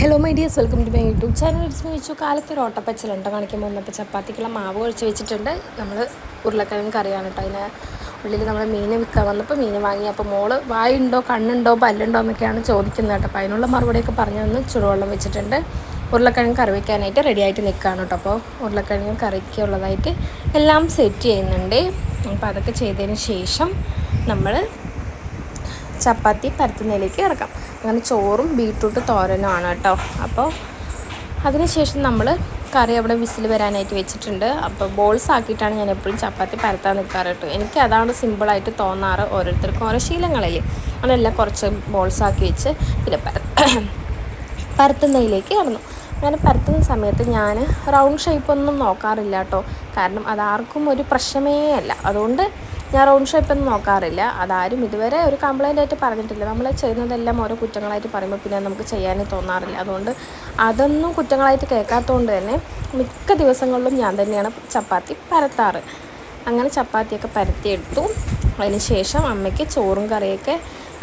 Hello my dears, welcome to my YouTube channel. വെച്ചു കാലത്ത് ഒരു ഓട്ടപ്പച്ചലുണ്ട് കാണിക്കുമ്പോൾ വന്നപ്പോൾ ചപ്പാത്തിക്കുള്ള മാവ് കുഴച്ച് വെച്ചിട്ടുണ്ട്. നമ്മൾ ഉരുളക്കിഴങ്ങ് കറിയാണ് കേട്ടോ. അതിന് ഉള്ളിൽ നമ്മൾ മീൻ വിൽക്കാൻ വന്നപ്പോൾ മീൻ വാങ്ങി. അപ്പോൾ മോള് വായുണ്ടോ കണ്ണുണ്ടോ പല്ലുണ്ടോ എന്നൊക്കെയാണ് ചോദിക്കുന്നത് കേട്ടോ. അപ്പോൾ അതിനുള്ള മറുപടിയൊക്കെ പറഞ്ഞു തന്ന് ചുടുവെള്ളം വെച്ചിട്ടുണ്ട്. ഉരുളക്കിഴങ്ങ് കറി വയ്ക്കാനായിട്ട് റെഡിയായിട്ട് നിൽക്കുകയാണ് കേട്ടോ. അപ്പോൾ ഉരുളക്കിഴങ്ങ് കറിക്കുള്ളതായിട്ട് എല്ലാം സെറ്റ് ചെയ്യുന്നുണ്ട്. അപ്പോൾ അതൊക്കെ ചെയ്തതിന് ശേഷം നമ്മൾ ചപ്പാത്തി പരത്തുന്നതിലേക്ക് ഇറക്കാം. അങ്ങനെ ചോറും ബീട്രൂട്ട് തോരനുമാണ് കേട്ടോ. അപ്പോൾ അതിനുശേഷം നമ്മൾ കറി അവിടെ വിസിൽ വരാനായിട്ട് വെച്ചിട്ടുണ്ട്. അപ്പോൾ ബോൾസ് ആക്കിയിട്ടാണ് ഞാൻ എപ്പോഴും ചപ്പാത്തി പരത്താൻ നിൽക്കാറ് കേട്ടോ. എനിക്ക് അതാണ് സിമ്പിളായിട്ട് തോന്നാറ്. ഓരോരുത്തർക്കും ഓരോ ശീലങ്ങളല്ലേ. അതെല്ലാം കുറച്ച് ബോൾസ് ആക്കി വെച്ച് പിന്നെ പരത്തുന്നതിലേക്ക് കടന്നു. അങ്ങനെ പരത്തുന്ന സമയത്ത് ഞാൻ റൗണ്ട് ഷേപ്പൊന്നും നോക്കാറില്ല കേട്ടോ. കാരണം അതാർക്കും ഒരു പ്രശ്നമേ അല്ല. അതുകൊണ്ട് ഞാൻ റൗണ്ട് ഷേപ്പൊന്നും നോക്കാറില്ല. അതാരും ഇതുവരെ ഒരു കംപ്ലൈൻ്റ് ആയിട്ട് പറഞ്ഞിട്ടില്ല. നമ്മൾ ചെയ്യുന്നതെല്ലാം ഓരോ കുറ്റങ്ങളായിട്ട് പറയുമ്പോൾ പിന്നെ നമുക്ക് ചെയ്യാനേ തോന്നാറില്ല. അതുകൊണ്ട് അതൊന്നും കുറ്റങ്ങളായിട്ട് കേൾക്കാത്തതുകൊണ്ട് തന്നെ മിക്ക ദിവസങ്ങളിലും ഞാൻ തന്നെയാണ് ചപ്പാത്തി പരത്താറ്. അങ്ങനെ ചപ്പാത്തിയൊക്കെ പരത്തിയെടുത്തു. അതിന് ശേഷം അമ്മയ്ക്ക് ചോറും കറിയൊക്കെ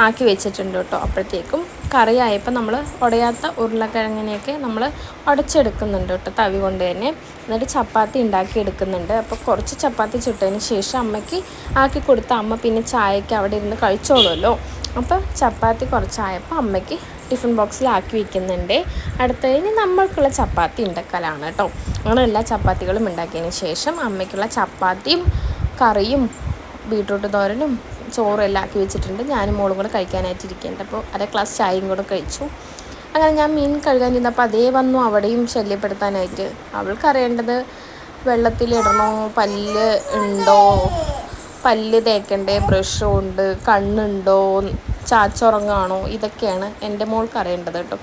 ആക്കി വെച്ചിട്ടുണ്ട് കേട്ടോ. അപ്പോഴത്തേക്കും കറിയായപ്പോൾ നമ്മൾ ഉടയാത്ത ഉരുളക്കിഴങ്ങിനെയൊക്കെ നമ്മൾ ഉടച്ചെടുക്കുന്നുണ്ട് കേട്ടോ, തവി കൊണ്ട് തന്നെ. എന്നിട്ട് ചപ്പാത്തി ഉണ്ടാക്കി എടുക്കുന്നുണ്ട്. അപ്പോൾ കുറച്ച് ചപ്പാത്തി ചുട്ടതിന് ശേഷം അമ്മയ്ക്ക് ആക്കി കൊടുത്ത അമ്മ പിന്നെ ചായയ്ക്ക് അവിടെ ഇരുന്ന് കഴിച്ചോളുമല്ലോ. അപ്പോൾ ചപ്പാത്തി കുറച്ചായപ്പോൾ അമ്മയ്ക്ക് ടിഫിൻ ബോക്സിലാക്കി വയ്ക്കുന്നുണ്ട്. അടുത്തതിന് നമ്മൾക്കുള്ള ചപ്പാത്തി ഉണ്ടാക്കലാണ് കേട്ടോ. അങ്ങനെ എല്ലാ ചപ്പാത്തികളും ഉണ്ടാക്കിയതിന് ശേഷം അമ്മയ്ക്കുള്ള ചപ്പാത്തിയും കറിയും ബീട്രൂട്ട് തോരനും ചോറും എല്ലാം ആക്കി വെച്ചിട്ടുണ്ട്. ഞാനും മോളും കൂടെ കഴിക്കാനായിട്ടിരിക്കുന്നുണ്ട്. അപ്പോൾ അര ഗ്ലാസ് ചായയും കൂടെ കഴിച്ചു. അങ്ങനെ ഞാൻ മീൻ കഴുകാനിരുന്നപ്പോൾ അതേ വന്നു അവിടെയും ശല്യപ്പെടുത്താനായിട്ട്. അവൾക്കറിയേണ്ടത് വെള്ളത്തിലിടണോ, പല്ല് ഉണ്ടോ, പല്ല് തേക്കണ്ടേ, ബ്രഷും ഉണ്ട്, കണ്ണുണ്ടോ, ചാച്ചുറങ്ങാണോ, ഇതൊക്കെയാണ് എൻ്റെ മോൾക്ക് അറിയേണ്ടത് കേട്ടോ.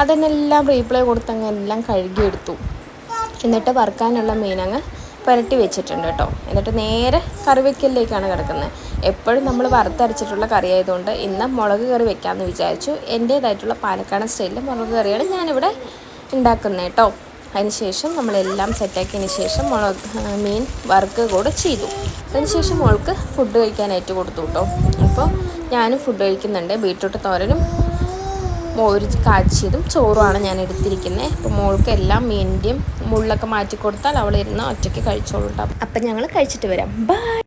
അതിനെല്ലാം റീപ്ലൈ കൊടുത്തങ്ങ് എല്ലാം കഴുകിയെടുത്തു. എന്നിട്ട് വറുക്കാനുള്ള മീനങ്ങ് പുരട്ടി വെച്ചിട്ടുണ്ട് കേട്ടോ. എന്നിട്ട് നേരെ കറിവെക്കലിലേക്കാണ് കിടക്കുന്നത്. എപ്പോഴും നമ്മൾ വറുത്തരച്ചിട്ടുള്ള കറി ആയതുകൊണ്ട് ഇന്ന് മുളക് കറി വെക്കാമെന്ന് വിചാരിച്ചു. എൻ്റേതായിട്ടുള്ള പാലക്കാടൻ സ്റ്റൈലിൽ മുളക് കറിയാണ് ഞാനിവിടെ ഉണ്ടാക്കുന്നത് കേട്ടോ. അതിനുശേഷം നമ്മളെല്ലാം സെറ്റാക്കിയതിന് ശേഷം മീൻ വറുക്കുക കൂടെ ചെയ്തു. അതിനുശേഷം മോൾക്ക് ഫുഡ് കഴിക്കാനായിട്ട് കൊടുത്തു കേട്ടോ. അപ്പോൾ ഞാനും ഫുഡ് കഴിക്കുന്നുണ്ട്. ബീട്രൂട്ട് തോരനും മോര് കാച്ചിയതും ചോറുമാണ് ഞാൻ എടുത്തിരിക്കുന്നത്. അപ്പോൾ മോൾക്ക് എല്ലാം മീനിൻ്റെയും മുള്ളൊക്കെ മാറ്റി കൊടുത്താൽ അവളിരുന്ന് ഒറ്റയ്ക്ക് കഴിച്ചോളൂ കേട്ടോ. അപ്പം ഞങ്ങൾ കഴിച്ചിട്ട് വരാം. ബൈ.